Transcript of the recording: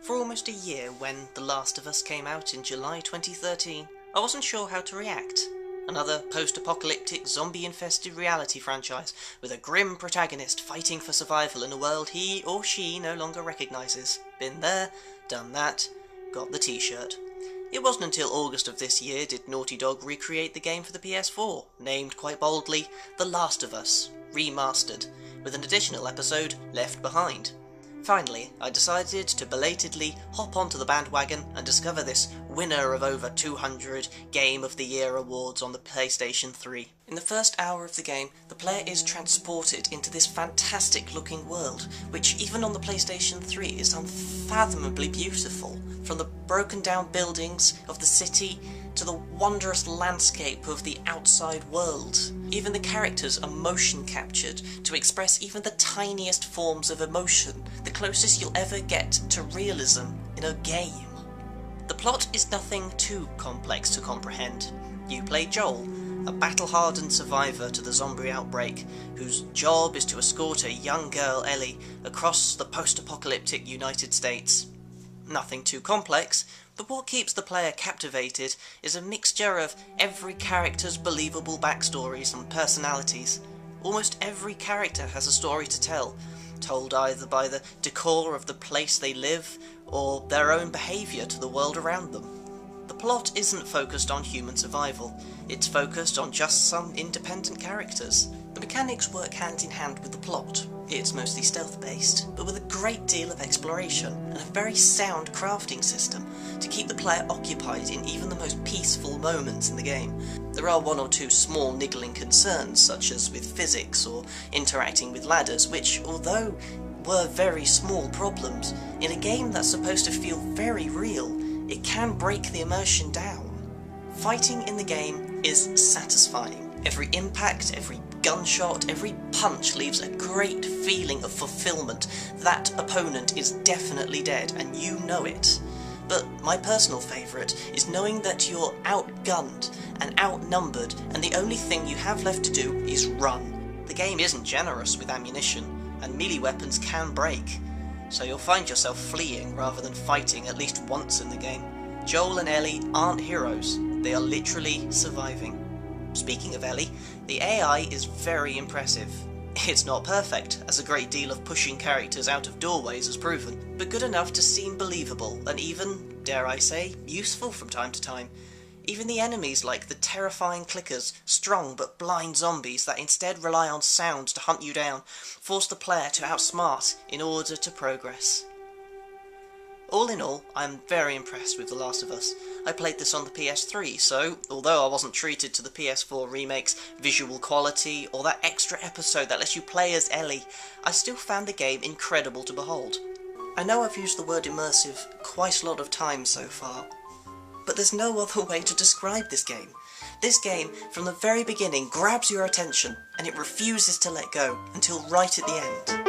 For almost a year, when The Last of Us came out in July 2013, I wasn't sure how to react. Another post-apocalyptic, zombie-infested reality franchise with a grim protagonist fighting for survival in a world he or she no longer recognises. Been there, done that, got the t-shirt. It wasn't until August of this year did Naughty Dog recreate the game for the PS4, named quite boldly The Last of Us, Remastered, with an additional episode left behind. Finally, I decided to belatedly hop onto the bandwagon and discover this winner of over 200 Game of the Year awards on the PlayStation 3. In the first hour of the game, the player is transported into this fantastic looking world, which even on the PlayStation 3 is unfathomably beautiful. From the broken down buildings of the city to the wondrous landscape of the outside world. Even the characters are motion captured to express even the tiniest forms of emotion, the closest you'll ever get to realism in a game. The plot is nothing too complex to comprehend. You play Joel, a battle-hardened survivor to the zombie outbreak, whose job is to escort a young girl, Ellie, across the post-apocalyptic United States. Nothing too complex, but what keeps the player captivated is a mixture of every character's believable backstories and personalities. Almost every character has a story to tell, told either by the decor of the place they live, or their own behaviour to the world around them. The plot isn't focused on human survival, it's focused on just some independent characters. The mechanics work hand in hand with the plot. It's mostly stealth-based, but with a great deal of exploration and a very sound crafting system to keep the player occupied in even the most peaceful moments in the game. There are one or two small niggling concerns, such as with physics or interacting with ladders, which, although were very small problems, in a game that's supposed to feel very real, it can break the immersion down. Fighting in the game is satisfying. Every impact, every gunshot, every punch leaves a great feeling of fulfillment. That opponent is definitely dead, and you know it. But my personal favourite is knowing that you're outgunned and outnumbered, and the only thing you have left to do is run. The game isn't generous with ammunition, and melee weapons can break, so you'll find yourself fleeing rather than fighting at least once in the game. Joel and Ellie aren't heroes, they are literally surviving. Speaking of Ellie, the AI is very impressive. It's not perfect, as a great deal of pushing characters out of doorways has proven, but good enough to seem believable and even, dare I say, useful from time to time. Even the enemies like the terrifying clickers, strong but blind zombies that instead rely on sounds to hunt you down, force the player to outsmart in order to progress. All in all, I'm very impressed with The Last of Us. I played this on the PS3, so although I wasn't treated to the PS4 remake's visual quality or that extra episode that lets you play as Ellie, I still found the game incredible to behold. I know I've used the word immersive quite a lot of times so far, but there's no other way to describe this game. This game, from the very beginning, grabs your attention, and it refuses to let go until right at the end.